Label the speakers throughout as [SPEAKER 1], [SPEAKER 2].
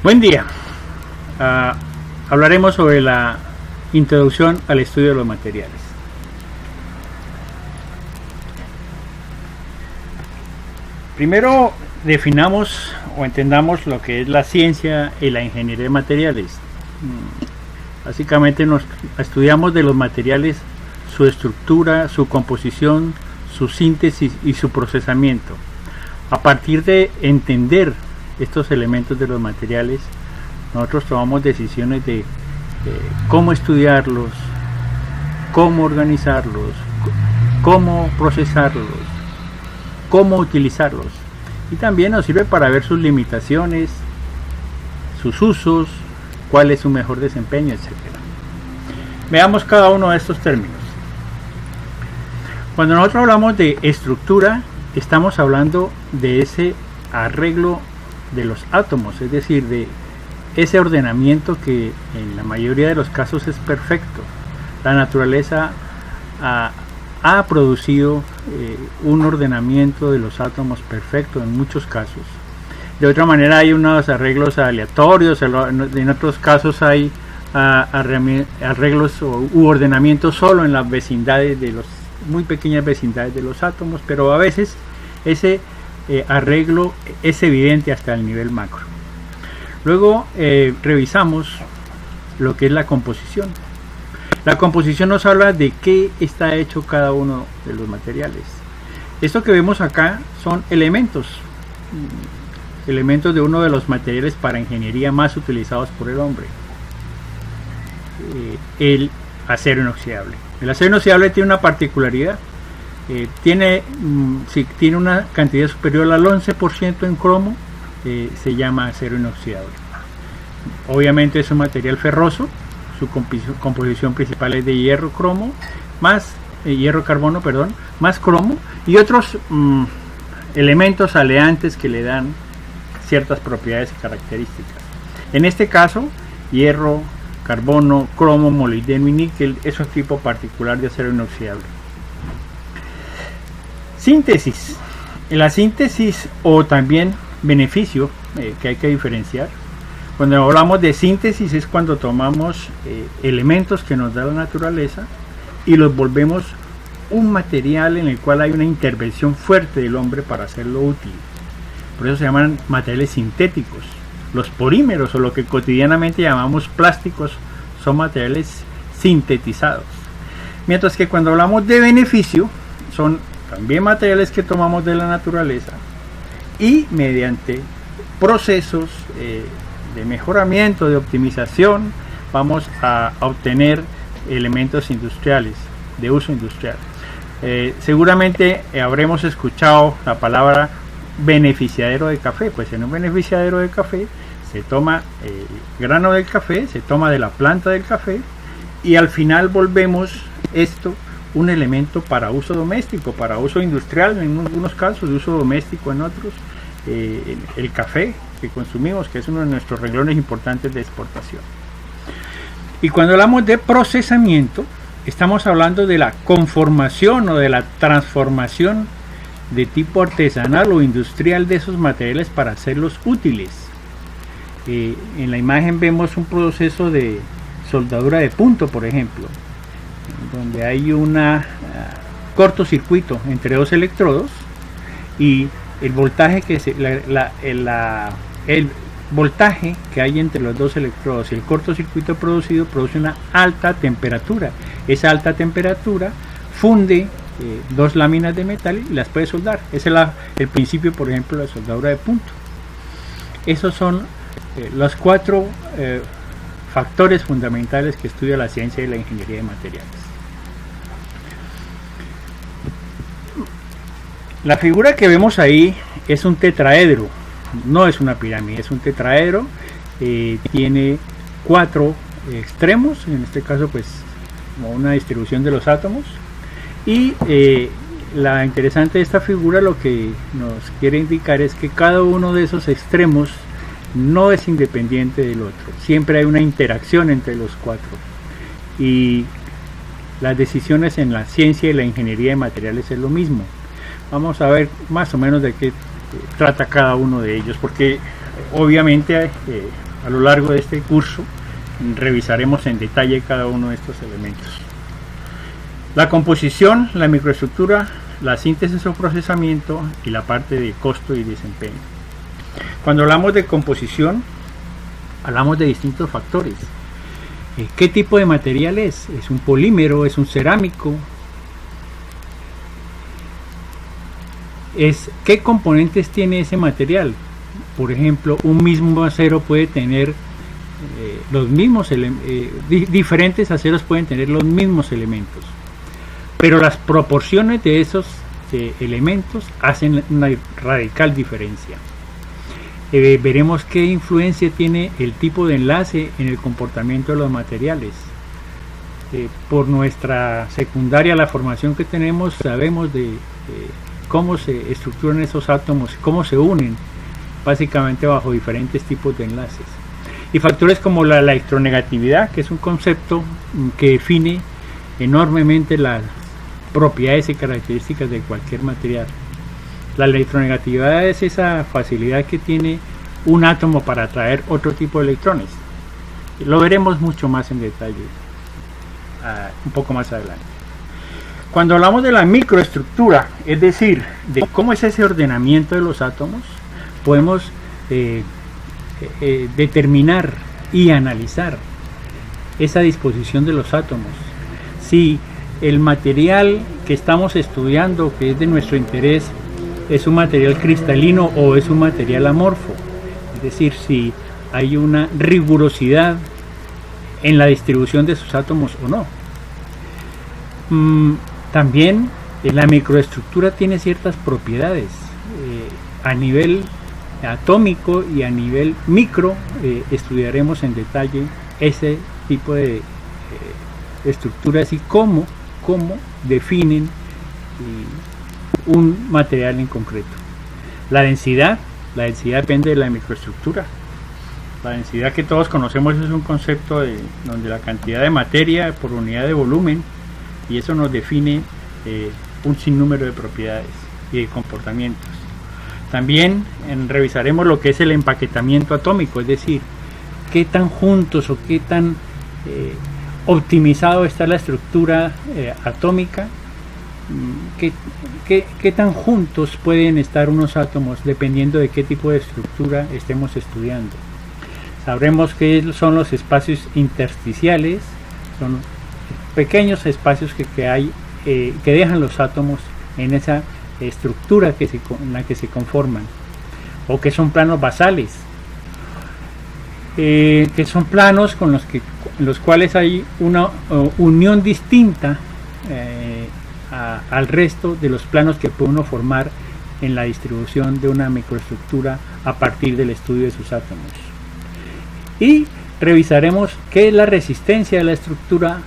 [SPEAKER 1] Buen día. Ah, Hablaremos sobre la introducción al estudio de los materiales. Primero definamos o entendamos lo que es la ciencia y la ingeniería de materiales. Básicamente nos estudiamos de los materiales, su estructura, su composición, su síntesis y su procesamiento. A partir de entender estos elementos de los materiales, nosotros tomamos decisiones de cómo estudiarlos, cómo organizarlos, cómo procesarlos, cómo utilizarlos. Y también nos sirve para ver sus limitaciones, sus usos, cuál es su mejor desempeño, etc. Veamos cada uno de estos términos. Cuando nosotros hablamos de estructura, estamos hablando de ese arreglo de los átomos, es decir, de ese ordenamiento que en la mayoría de los casos es perfecto. La naturaleza ha producido un ordenamiento de los átomos perfecto en muchos casos. De otra manera hay unos arreglos aleatorios, en otros casos hay arreglos u ordenamientos solo en las vecindades de los muy pequeñas vecindades de los átomos, pero a veces ese arreglo es evidente hasta el nivel macro. Luego revisamos lo que es la composición. La composición nos habla de qué está hecho cada uno de los materiales. Esto que vemos acá son elementos de uno de los materiales para ingeniería más utilizados por el hombre, el acero inoxidable. El acero inoxidable tiene una particularidad. Si tiene una cantidad superior al 11% en cromo, se llama acero inoxidable. Obviamente es un material ferroso, su composición principal es de hierro carbono, más cromo y otros elementos aleantes que le dan ciertas propiedades y características. En este caso, hierro, carbono, cromo, molibdeno y níquel es un tipo particular de acero inoxidable. Síntesis. La síntesis o también beneficio que hay que diferenciar. Cuando hablamos de síntesis es cuando tomamos elementos que nos da la naturaleza y los volvemos un material en el cual hay una intervención fuerte del hombre para hacerlo útil. Por eso se llaman materiales sintéticos. Los polímeros o lo que cotidianamente llamamos plásticos son materiales sintetizados. Mientras que cuando hablamos de beneficio son también materiales que tomamos de la naturaleza y mediante procesos de mejoramiento, de optimización, vamos a obtener elementos industriales, de uso industrial. Seguramente habremos escuchado la palabra beneficiadero de café. Pues en un beneficiadero de café se toma el grano del café, se toma de la planta del café y al final volvemos esto un elemento para uso doméstico, para uso industrial en algunos casos, de uso doméstico en otros. El café que consumimos, que es uno de nuestros renglones importantes de exportación. Y cuando hablamos de procesamiento, estamos hablando de la conformación o de la transformación de tipo artesanal o industrial de esos materiales para hacerlos útiles. En la imagen vemos un proceso de soldadura de punto, por ejemplo, donde hay un cortocircuito entre dos electrodos y el voltaje el voltaje que hay entre los dos electrodos y el cortocircuito produce una alta temperatura. Esa alta temperatura funde dos láminas de metal y las puede soldar. Ese es el principio, por ejemplo, de la soldadura de punto. Esos son los cuatro factores fundamentales que estudia la ciencia y la ingeniería de materiales. La figura que vemos ahí es un tetraedro, no es una pirámide, es un tetraedro. Tiene cuatro extremos, en este caso pues como una distribución de los átomos, y la interesante de esta figura lo que nos quiere indicar es que cada uno de esos extremos no es independiente del otro, siempre hay una interacción entre los cuatro, y las decisiones en la ciencia y la ingeniería de materiales es lo mismo. Vamos a ver más o menos de qué trata cada uno de ellos, porque obviamente A lo largo de este curso revisaremos en detalle cada uno de estos elementos. La composición, la microestructura, la síntesis o procesamiento y la parte de costo y desempeño. Cuando hablamos de composición, hablamos de distintos factores. ¿Qué tipo de material es? ¿Es un polímero? ¿Es un cerámico? ¿Qué componentes tiene ese material? Por ejemplo, un mismo acero puede tener los mismos diferentes aceros pueden tener los mismos elementos, pero las proporciones de esos elementos hacen una radical diferencia. Veremos qué influencia tiene el tipo de enlace en el comportamiento de los materiales. Por nuestra secundaria, la formación que tenemos, sabemos de cómo se estructuran esos átomos, cómo se unen, básicamente bajo diferentes tipos de enlaces. Y factores como la electronegatividad, que es un concepto que define enormemente las propiedades y características de cualquier material. La electronegatividad es esa facilidad que tiene un átomo para atraer otro tipo de electrones. Lo veremos mucho más en detalle un poco más adelante. Cuando hablamos de la microestructura, es decir, de cómo es ese ordenamiento de los átomos, podemos determinar y analizar esa disposición de los átomos. Si el material que estamos estudiando, que es de nuestro interés, es un material cristalino o es un material amorfo, es decir, si hay una rigurosidad en la distribución de sus átomos o no. También la microestructura tiene ciertas propiedades a nivel atómico y a nivel micro. Estudiaremos en detalle ese tipo de estructuras y cómo definen un material en concreto. La densidad depende de la microestructura. La densidad que todos conocemos es un concepto donde la cantidad de materia por unidad de volumen, y eso nos define un sinnúmero de propiedades y de comportamientos. También revisaremos lo que es el empaquetamiento atómico, es decir, qué tan juntos o qué tan optimizado está la estructura atómica, qué tan juntos pueden estar unos átomos dependiendo de qué tipo de estructura estemos estudiando. Sabremos qué son los espacios intersticiales, son pequeños espacios que hay que dejan los átomos en esa estructura en la que se conforman, o que son planos basales, que son planos con los cuales hay una unión distinta al resto de los planos que puede uno formar en la distribución de una microestructura a partir del estudio de sus átomos. Y revisaremos qué es la resistencia de la estructura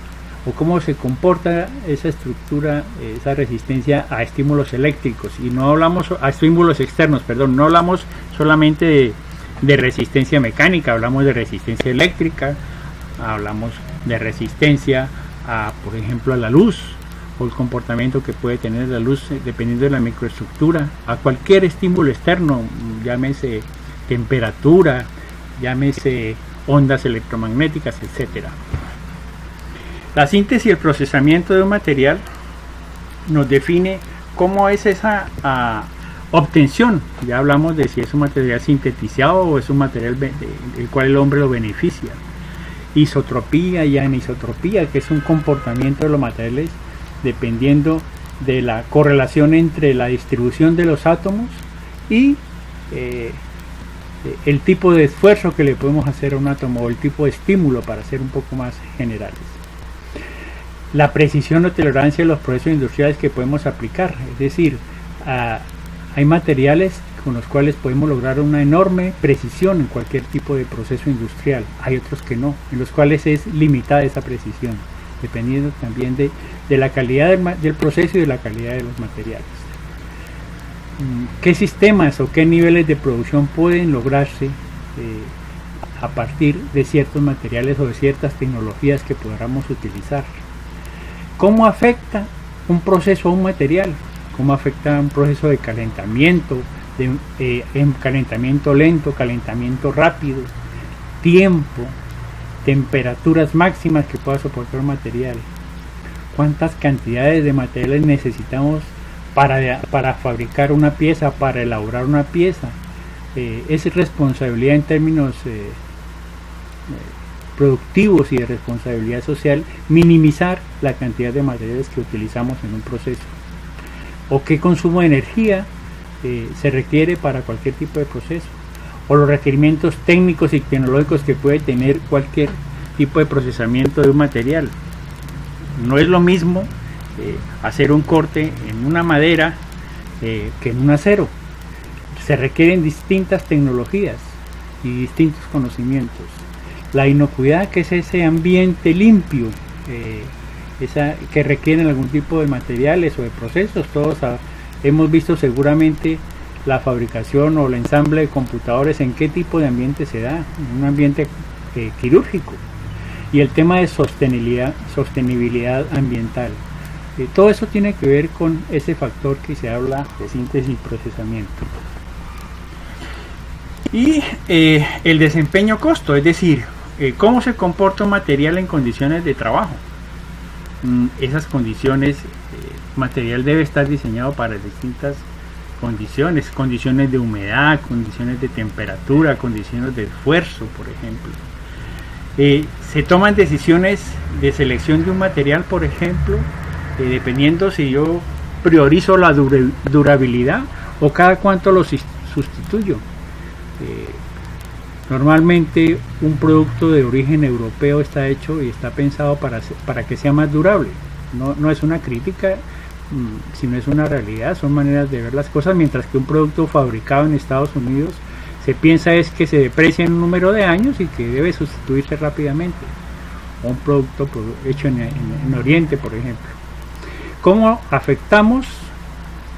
[SPEAKER 1] o cómo se comporta esa estructura, esa resistencia a estímulos eléctricos, y no hablamos a estímulos externos, no hablamos solamente de resistencia mecánica, hablamos de resistencia eléctrica, hablamos de resistencia por ejemplo, a la luz, o el comportamiento que puede tener la luz dependiendo de la microestructura, a cualquier estímulo externo, llámese temperatura, llámese ondas electromagnéticas, etcétera. La síntesis y el procesamiento de un material nos define cómo es esa obtención. Ya hablamos de si es un material sintetizado o es un material del cual el hombre lo beneficia. Isotropía y anisotropía, que es un comportamiento de los materiales dependiendo de la correlación entre la distribución de los átomos y el tipo de esfuerzo que le podemos hacer a un átomo, o el tipo de estímulo, para ser un poco más generales. La precisión o tolerancia de los procesos industriales que podemos aplicar, es decir, hay materiales con los cuales podemos lograr una enorme precisión en cualquier tipo de proceso industrial, hay otros que no, en los cuales es limitada esa precisión, dependiendo también de la calidad del proceso y de la calidad de los materiales. ¿Qué sistemas o qué niveles de producción pueden lograrse a partir de ciertos materiales o de ciertas tecnologías que podamos utilizar? ¿Cómo afecta un proceso a un material? ¿Cómo afecta un proceso de calentamiento, calentamiento lento, calentamiento rápido? tiempo, temperaturas máximas que pueda soportar un material, cuántas cantidades de materiales necesitamos para fabricar una pieza, para elaborar una pieza. Es responsabilidad en términos productivos y de responsabilidad social minimizar la cantidad de materiales que utilizamos en un proceso, o qué consumo de energía se requiere para cualquier tipo de proceso, o los requerimientos técnicos y tecnológicos que puede tener cualquier tipo de procesamiento de un material. No es lo mismo hacer un corte en una madera que en un acero. Se requieren distintas tecnologías y distintos conocimientos. La inocuidad, que es ese ambiente limpio que requieren algún tipo de materiales o de procesos. Todos hemos visto seguramente la fabricación o el ensamble de computadores, en qué tipo de ambiente se da, en un ambiente quirúrgico. Y el tema de sostenibilidad ambiental. Todo eso tiene que ver con ese factor que se habla de síntesis y procesamiento. Y el desempeño costo, es decir, cómo se comporta un material en condiciones de trabajo. Esas condiciones, material debe estar diseñado para distintas condiciones de humedad, condiciones de temperatura, condiciones de esfuerzo, por ejemplo. Se toman decisiones de selección de un material, por ejemplo, dependiendo si yo priorizo la durabilidad o cada cuánto lo sustituyo. Normalmente un producto de origen europeo está hecho y está pensado para que sea más durable. No es una crítica, sino es una realidad, son maneras de ver las cosas, mientras que un producto fabricado en Estados Unidos se piensa es que se deprecia en un número de años y que debe sustituirse rápidamente. O un producto hecho en Oriente, por ejemplo. ¿Cómo afectamos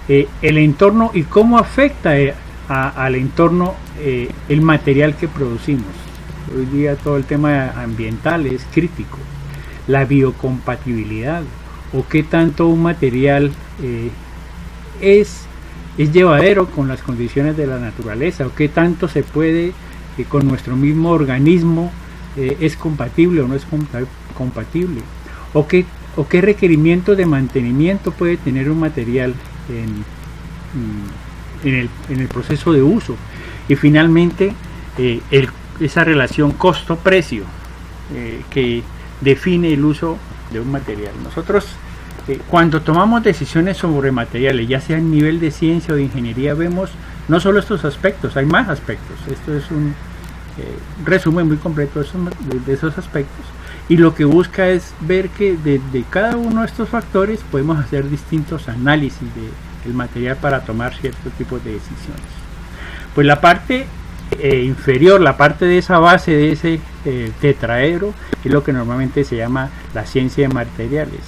[SPEAKER 1] el entorno y cómo afecta al entorno el material que producimos? Hoy día todo el tema ambiental es crítico. La biocompatibilidad, o qué tanto un material es llevadero con las condiciones de la naturaleza, o qué tanto se puede con nuestro mismo organismo es compatible o no es compatible, o qué requerimiento de mantenimiento puede tener un material en el proceso de uso. Y finalmente esa relación costo-precio que define el uso de un material. Nosotros cuando tomamos decisiones sobre materiales, ya sea en nivel de ciencia o de ingeniería, vemos no solo estos aspectos, hay más aspectos. Esto es un resumen muy completo de esos aspectos, y lo que busca es ver que de cada uno de estos factores podemos hacer distintos análisis del material para tomar ciertos tipos de decisiones. Pues la parte inferior, la parte de esa base de ese tetraedro, es lo que normalmente se llama la ciencia de materiales,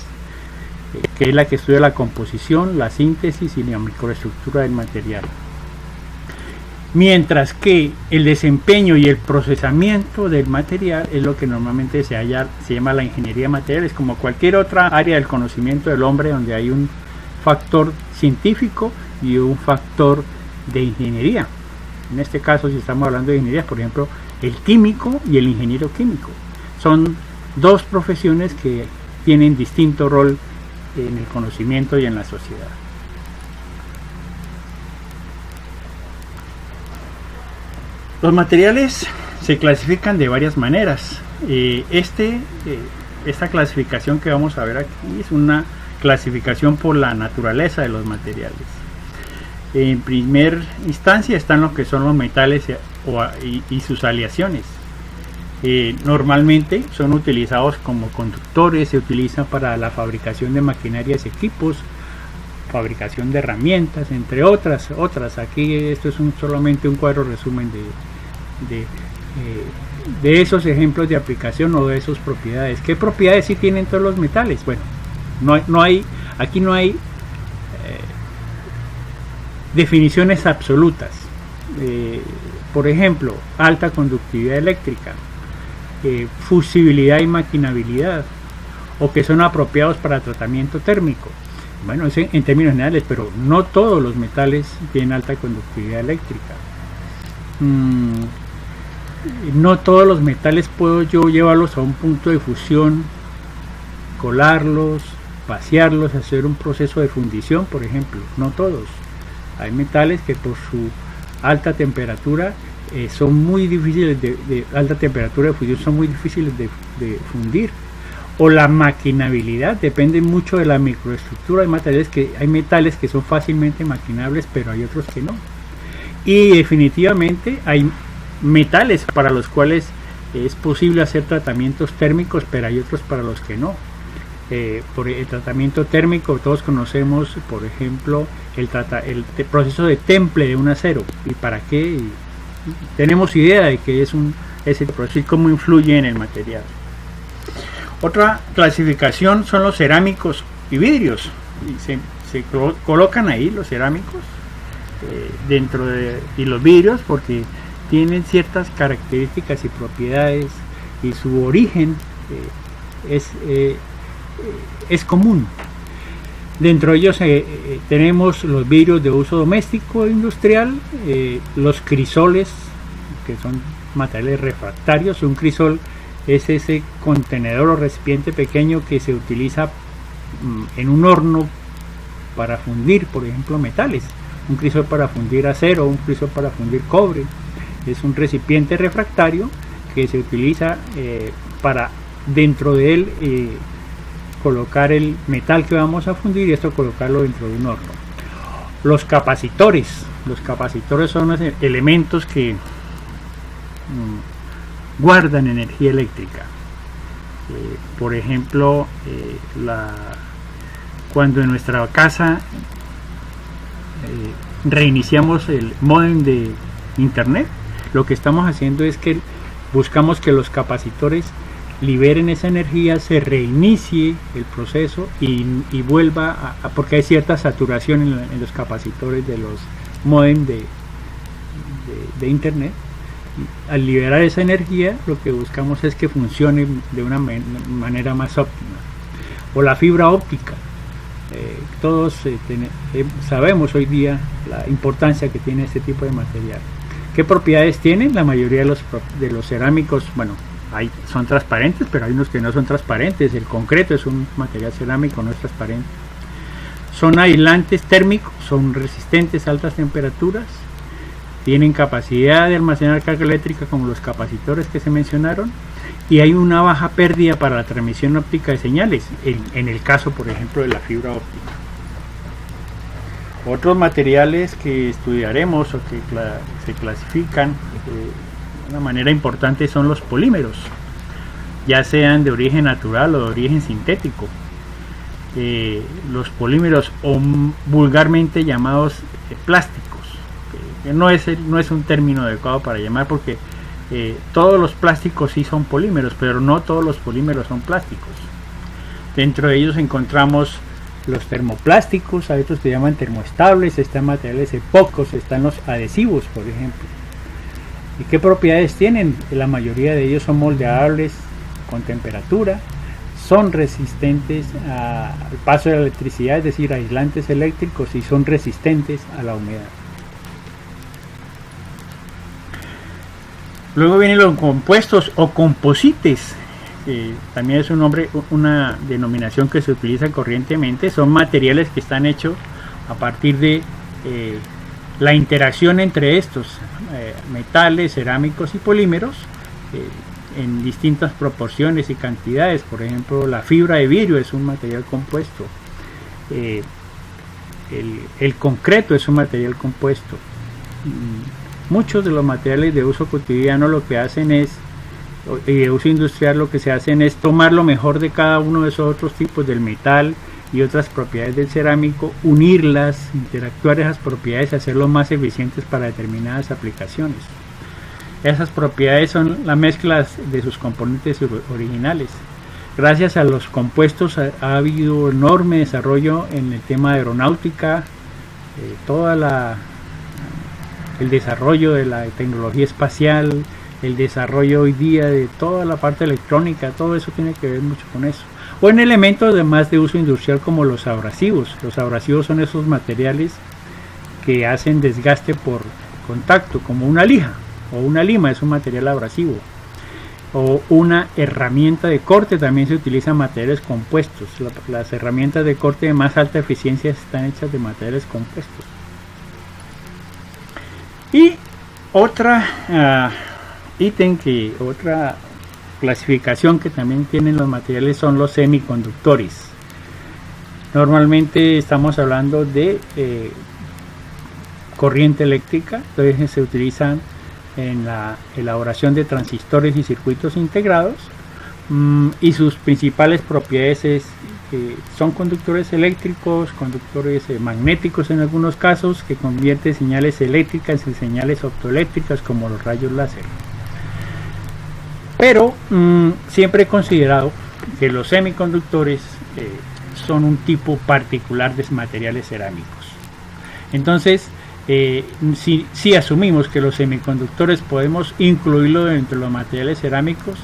[SPEAKER 1] que es la que estudia la composición, la síntesis y la microestructura del material. Mientras que el desempeño y el procesamiento del material es lo que normalmente se llama la ingeniería de materiales, como cualquier otra área del conocimiento del hombre, donde hay un factor científico y un factor de ingeniería. En este caso, si estamos hablando de ingeniería, por ejemplo, el químico y el ingeniero químico son dos profesiones que tienen distinto rol en el conocimiento y en la sociedad. Los materiales se clasifican de varias maneras. Esta clasificación que vamos a ver aquí es una clasificación por la naturaleza de los materiales. En primer instancia están lo que son los metales y sus aleaciones. Normalmente son utilizados como conductores, se utilizan para la fabricación de maquinarias y equipos, fabricación de herramientas, entre otras. Aquí esto es solamente un cuadro resumen de esos ejemplos de aplicación o de esas propiedades. ¿Qué propiedades sí tienen todos los metales? Bueno, aquí no hay definiciones absolutas. Por ejemplo, alta conductividad eléctrica, fusibilidad y maquinabilidad, o que son apropiados para tratamiento térmico. Bueno, eso en términos generales, pero no todos los metales tienen alta conductividad eléctrica. no todos los metales puedo yo llevarlos a un punto de fusión, colarlos, vaciarlos, hacer un proceso de fundición, por ejemplo. No todos. Hay metales que por su alta temperatura son muy difíciles de alta temperatura de fusión, son muy difíciles de fundir. O la maquinabilidad depende mucho de la microestructura. Hay metales que son fácilmente maquinables, pero hay otros que no. Y definitivamente hay metales para los cuales es posible hacer tratamientos térmicos, pero hay otros para los que no. Por el tratamiento térmico, todos conocemos, por ejemplo, el proceso de temple de un acero. ¿Y para qué? Tenemos idea de qué es ese proceso y cómo influye en el material. Otra clasificación son los cerámicos y vidrios. Y se colocan ahí los cerámicos y los vidrios porque tienen ciertas características y propiedades y su origen es común. Dentro de ellos tenemos los vidrios de uso doméstico e industrial, los crisoles, que son materiales refractarios. Un crisol es ese contenedor o recipiente pequeño que se utiliza en un horno para fundir, por ejemplo, metales. Un crisol para fundir acero, un crisol para fundir cobre. Es un recipiente refractario que se utiliza para dentro de él colocar el metal que vamos a fundir y esto colocarlo dentro de un horno. Los capacitores son los elementos que guardan energía eléctrica. Por ejemplo, cuando en nuestra casa reiniciamos el módem de internet, lo que estamos haciendo es que buscamos que los capacitores liberen esa energía, se reinicie el proceso y vuelva porque hay cierta saturación en los capacitores de los módem de internet. Al liberar esa energía, lo que buscamos es que funcione de una manera más óptima. O la fibra óptica. Todos sabemos hoy día la importancia que tiene este tipo de material. ¿Qué propiedades tienen? La mayoría de los cerámicos, bueno, son transparentes, pero hay unos que no son transparentes. El concreto es un material cerámico, no es transparente. Son aislantes térmicos, son resistentes a altas temperaturas, tienen capacidad de almacenar carga eléctrica como los capacitores que se mencionaron, y hay una baja pérdida para la transmisión óptica de señales, en el caso, por ejemplo, de la fibra óptica. Otros materiales que estudiaremos o que se clasifican de una manera importante son los polímeros, ya sean de origen natural o de origen sintético. Los polímeros, o vulgarmente llamados plásticos, que no es un término adecuado para llamar, porque todos los plásticos sí son polímeros, pero no todos los polímeros son plásticos. Dentro de ellos encontramos los termoplásticos, hay otros que llaman termoestables, están materiales epóxicos, están los adhesivos, por ejemplo. ¿Y qué propiedades tienen? La mayoría de ellos son moldeables con temperatura, son resistentes al paso de la electricidad, es decir, aislantes eléctricos, y son resistentes a la humedad. Luego vienen los compuestos o composites, que también es una denominación que se utiliza corrientemente. Son materiales que están hechos a partir de la interacción entre estos metales, cerámicos y polímeros en distintas proporciones y cantidades. Por ejemplo, la fibra de vidrio es un material compuesto, el concreto es un material compuesto. Muchos de los materiales de uso cotidiano lo que hacen es, y de uso industrial, lo que se hacen es tomar lo mejor de cada uno de esos otros tipos del metal y otras propiedades del cerámico, unirlas, interactuar esas propiedades, hacerlos más eficientes para determinadas aplicaciones. Esas propiedades son la mezcla de sus componentes originales. Gracias a los compuestos ha habido enorme desarrollo en el tema de aeronáutica, el desarrollo de la tecnología espacial, el desarrollo hoy día de toda la parte electrónica, todo eso tiene que ver mucho con eso. O en elementos además de uso industrial como los abrasivos. Los abrasivos son esos materiales que hacen desgaste por contacto, como una lija. o una lima es un material abrasivo, o una herramienta de corte. También se utilizan materiales compuestos. Las herramientas de corte de más alta eficiencia están hechas de materiales compuestos. Y otra otra clasificación que también tienen los materiales son los semiconductores. Normalmente estamos hablando de corriente eléctrica, entonces se utilizan en la elaboración de transistores y circuitos integrados, y sus principales propiedades son conductores eléctricos, conductores magnéticos en algunos casos, que convierten señales eléctricas en señales optoeléctricas como los rayos láser. Pero siempre he considerado que los semiconductores son un tipo particular de materiales cerámicos. Entonces, si asumimos que los semiconductores podemos incluirlo dentro de los materiales cerámicos,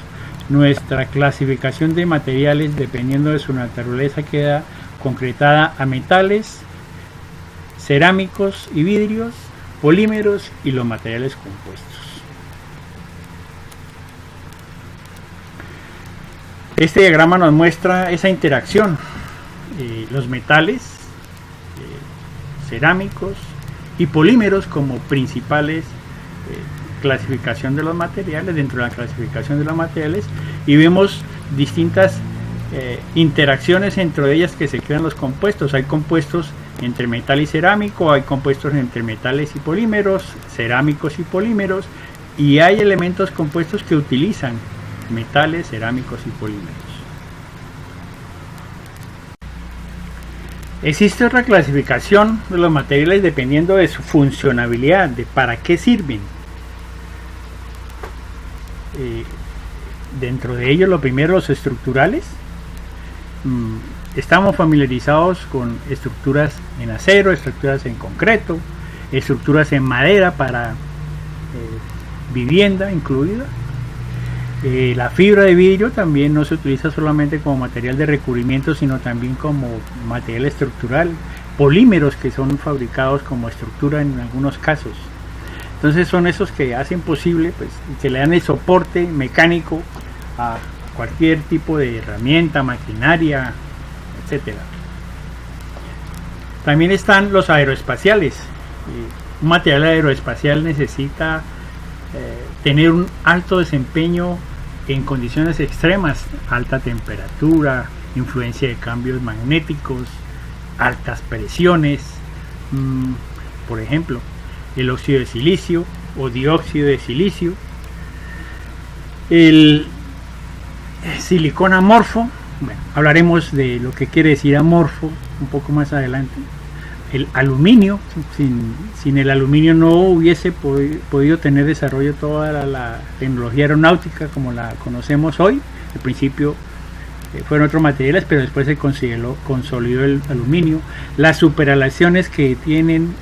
[SPEAKER 1] nuestra clasificación de materiales, dependiendo de su naturaleza, queda concretada a metales, cerámicos y vidrios, polímeros y los materiales compuestos. Este diagrama nos muestra esa interacción. Los metales, cerámicos y polímeros como principales clasificación de los materiales, dentro de la clasificación de los materiales, y vemos distintas interacciones entre ellas que se crean los compuestos. Hay compuestos entre metal y cerámico, hay compuestos entre metales y polímeros, cerámicos y polímeros, y hay elementos compuestos que utilizan metales, cerámicos y polímeros. Existe otra clasificación de los materiales dependiendo de su funcionalidad, de para qué sirven. Dentro de ellos, lo primero, los estructurales. Estamos familiarizados con estructuras en acero, estructuras en concreto, estructuras en madera para vivienda incluida. La fibra de vidrio también no se utiliza solamente como material de recubrimiento, sino también como material estructural. Polímeros que son fabricados como estructura en algunos casos. Entonces son esos que hacen posible, pues, que le dan el soporte mecánico a cualquier tipo de herramienta, maquinaria, etcétera. También están los aeroespaciales. Un material aeroespacial necesita tener un alto desempeño en condiciones extremas, alta temperatura, influencia de cambios magnéticos, altas presiones. Por ejemplo, el óxido de silicio o dióxido de silicio, el silicón amorfo. Bueno, hablaremos de lo que quiere decir amorfo un poco más adelante. El aluminio, sin el aluminio no hubiese podido tener desarrollo toda la tecnología aeronáutica como la conocemos hoy. Al principio fueron otros materiales, pero después se consolidó el aluminio. Las superaleaciones que tienen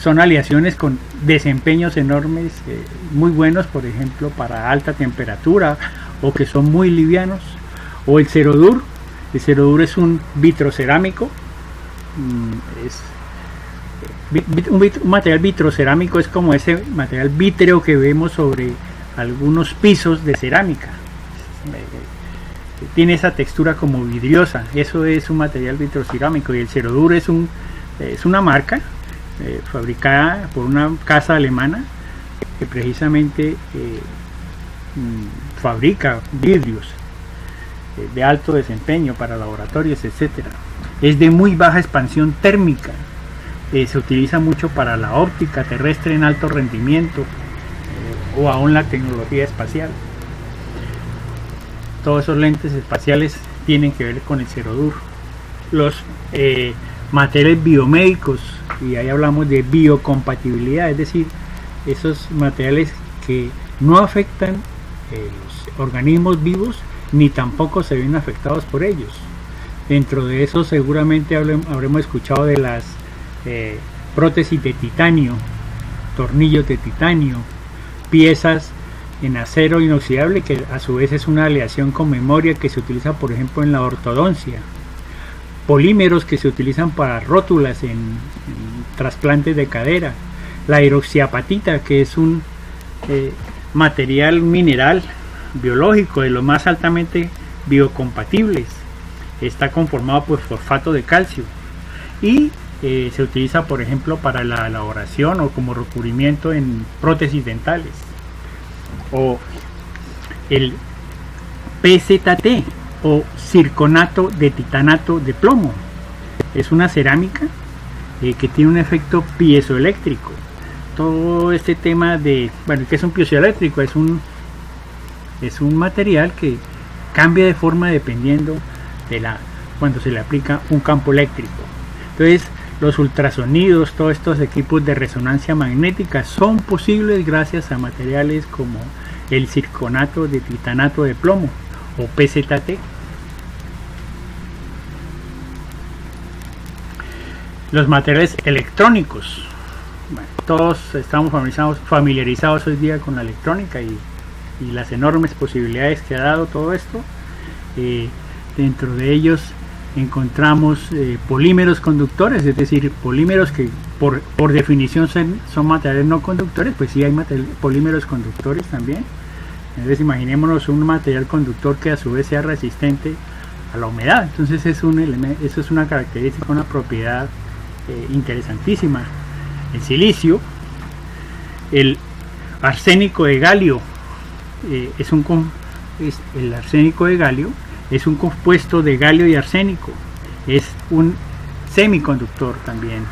[SPEAKER 1] son aleaciones con desempeños enormes, muy buenos, por ejemplo, para alta temperatura, o que son muy livianos. O el cerodur. El cerodur es un vitrocerámico. Un material vitrocerámico es como ese material vítreo que vemos sobre algunos pisos de cerámica. Tiene esa textura como vidriosa. Eso es un material vitrocerámico. Y el cerodur es una marca fabricada por una casa alemana que precisamente fabrica vidrios de alto desempeño para laboratorios, etcétera. Es de muy baja expansión térmica. Se utiliza mucho para la óptica terrestre en alto rendimiento, o aún la tecnología espacial. Todos esos lentes espaciales tienen que ver con el cerodur. Los materiales biomédicos, y ahí hablamos de biocompatibilidad, es decir, esos materiales que no afectan los organismos vivos ni tampoco se ven afectados por ellos. Dentro de eso seguramente habremos escuchado de las prótesis de titanio, tornillos de titanio, piezas en acero inoxidable, que a su vez es una aleación con memoria que se utiliza por ejemplo en la ortodoncia, polímeros que se utilizan para rótulas en trasplantes de cadera, la hidroxiapatita, que es un material mineral biológico de los más altamente biocompatibles. Está conformado por fosfato de calcio y se utiliza, por ejemplo, para la elaboración o como recubrimiento en prótesis dentales. O el PZT o circonato de titanato de plomo. Es una cerámica que tiene un efecto piezoeléctrico. Todo este tema de, bueno, ¿qué es un piezoeléctrico? Es un material que cambia de forma dependiendo de cuando se le aplica un campo eléctrico. Entonces, los ultrasonidos, todos estos equipos de resonancia magnética son posibles gracias a materiales como el circonato de titanato de plomo o PZT. Los materiales electrónicos. Bueno, todos estamos familiarizados hoy día con la electrónica y las enormes posibilidades que ha dado todo esto. Dentro de ellos encontramos polímeros conductores, es decir, polímeros que por definición son materiales no conductores. Pues sí, hay polímeros conductores también. Entonces imaginémonos un material conductor que a su vez sea resistente a la humedad. Entonces eso es una característica, una propiedad interesantísima. El silicio, el arsénico de galio, el arsénico de galio es un compuesto de galio y arsénico. Es un semiconductor también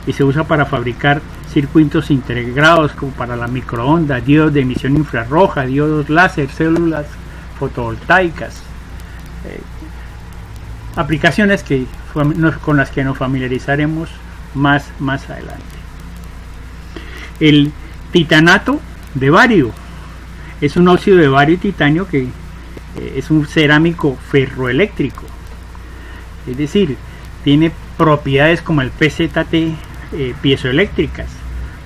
[SPEAKER 1] y se usa para fabricar circuitos integrados como para la microonda, diodos de emisión infrarroja, diodos láser, células fotovoltaicas. Aplicaciones con las que nos familiarizaremos más adelante. El titanato de bario es un óxido de bario y titanio que es un cerámico ferroeléctrico, es decir, tiene propiedades como el PZT piezoeléctricas.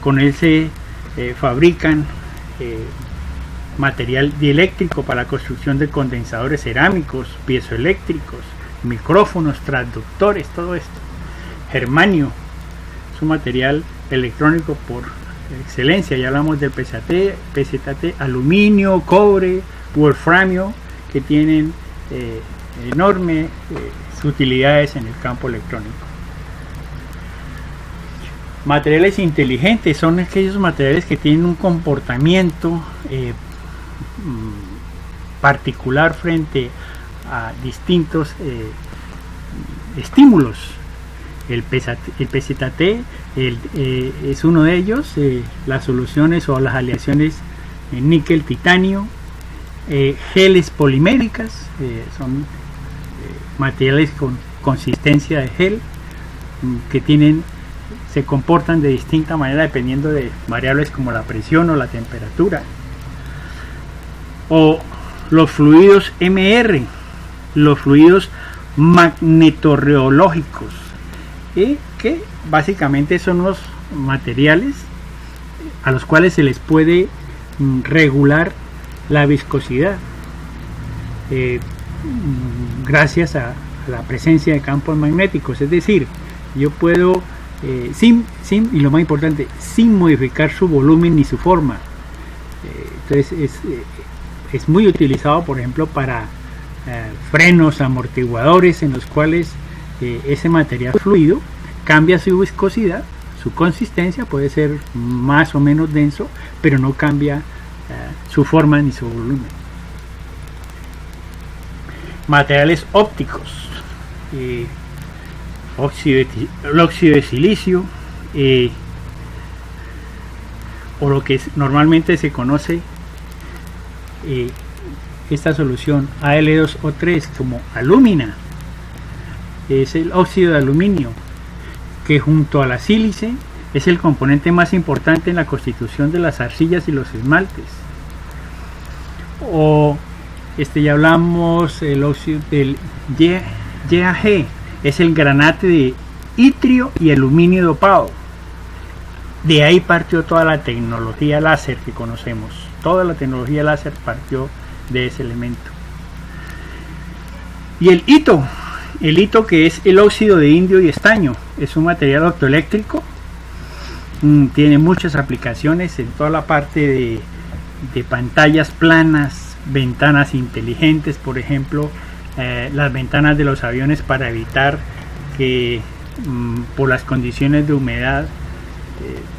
[SPEAKER 1] Con él se fabrican material dieléctrico para la construcción de condensadores cerámicos, piezoeléctricos, micrófonos, transductores, todo esto. Germanio es un material electrónico por excelencia. Ya hablamos del PZT, aluminio, cobre, wolframio, que tienen enormes utilidades en el campo electrónico. Materiales inteligentes son aquellos materiales que tienen un comportamiento particular frente a distintos estímulos. El PZT es uno de ellos. Las soluciones o las aleaciones en níquel, titanio, geles poliméricas, son materiales con consistencia de gel que se comportan de distinta manera dependiendo de variables como la presión o la temperatura. O los fluidos MR, los fluidos magnetorreológicos, que básicamente son los materiales a los cuales se les puede regular la viscosidad gracias a la presencia de campos magnéticos. Es decir, yo puedo y lo más importante, sin modificar su volumen ni su forma. Entonces es muy utilizado, por ejemplo, para frenos, amortiguadores, en los cuales ese material fluido cambia su viscosidad, su consistencia, puede ser más o menos denso, pero no cambia su forma ni su volumen. Materiales ópticos, el óxido de silicio, o lo que normalmente se conoce esta solución Al2O3 como alúmina, es el óxido de aluminio, que junto a la sílice es el componente más importante en la constitución de las arcillas y los esmaltes. O ya hablamos, el óxido del YAG, es el granate de itrio y aluminio dopado. De ahí partió toda la tecnología láser que conocemos. Toda la tecnología láser partió de ese elemento. Y el hito, que es el óxido de indio y estaño, es un material optoeléctrico. Tiene muchas aplicaciones en toda la parte de de pantallas planas, ventanas inteligentes, por ejemplo, las ventanas de los aviones para evitar que por las condiciones de humedad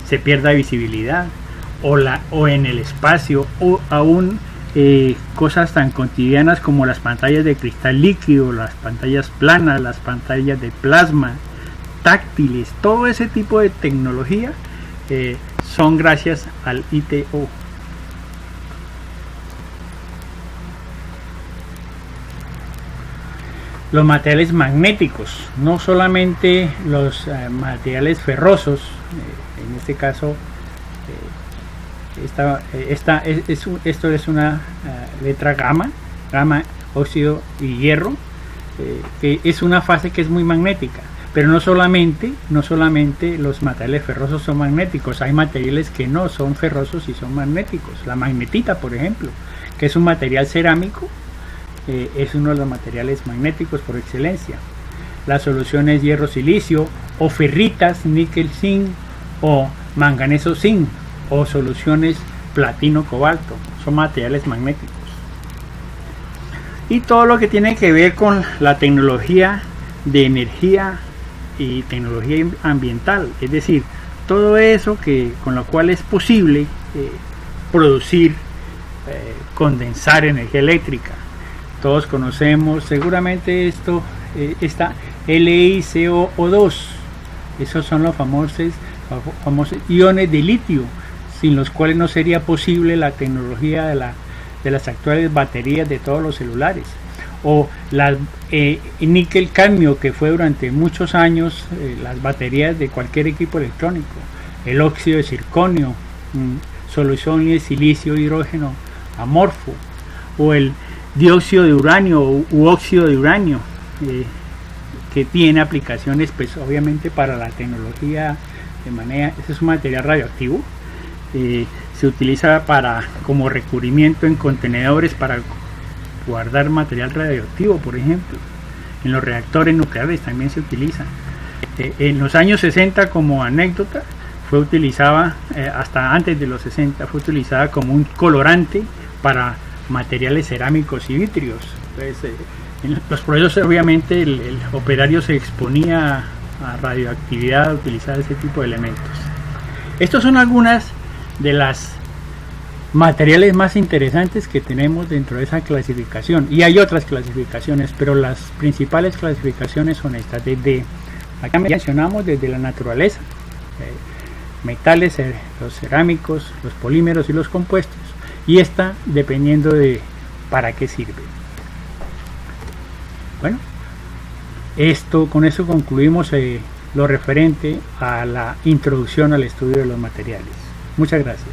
[SPEAKER 1] se pierda visibilidad, o en el espacio, o aún cosas tan cotidianas como las pantallas de cristal líquido, las pantallas planas, las pantallas de plasma, táctiles. Todo ese tipo de tecnología son gracias al ITO. Los materiales magnéticos, no solamente los materiales ferrosos, en este caso esto es una letra gamma, óxido y hierro, que es una fase que es muy magnética. Pero no solamente los materiales ferrosos son magnéticos, hay materiales que no son ferrosos y son magnéticos. La magnetita, por ejemplo, que es un material cerámico, es uno de los materiales magnéticos por excelencia. Las soluciones hierro-silicio, o ferritas, níquel-zinc, o manganeso-zinc, o soluciones platino-cobalto, son materiales magnéticos. Y todo lo que tiene que ver con la tecnología de energía y tecnología ambiental, es decir, todo eso con lo cual es posible producir, condensar energía eléctrica. Todos conocemos seguramente esta LiCO2, esos son los famosos iones de litio, sin los cuales no sería posible la tecnología de las actuales baterías de todos los celulares, o la níquel cadmio, que fue durante muchos años las baterías de cualquier equipo electrónico, el óxido de circonio, solución de silicio hidrógeno amorfo, o el dióxido de uranio u óxido de uranio, que tiene aplicaciones pues obviamente para la tecnología de manera, ese es un material radioactivo, se utiliza como recubrimiento en contenedores para guardar material radioactivo, por ejemplo. En los reactores nucleares también se utiliza. En los años 60, como anécdota, fue utilizada, hasta antes de los 60, fue utilizada como un colorante para materiales cerámicos y vitrios. Entonces, en los procesos obviamente el operario se exponía a radioactividad al utilizar ese tipo de elementos. Estos son algunas de las materiales más interesantes que tenemos dentro de esa clasificación, y hay otras clasificaciones, pero las principales clasificaciones son estas. Acá mencionamos desde la naturaleza, metales, los cerámicos, los polímeros y los compuestos, y esta dependiendo de para qué sirve. Bueno, con eso concluimos lo referente a la introducción al estudio de los materiales. Muchas gracias.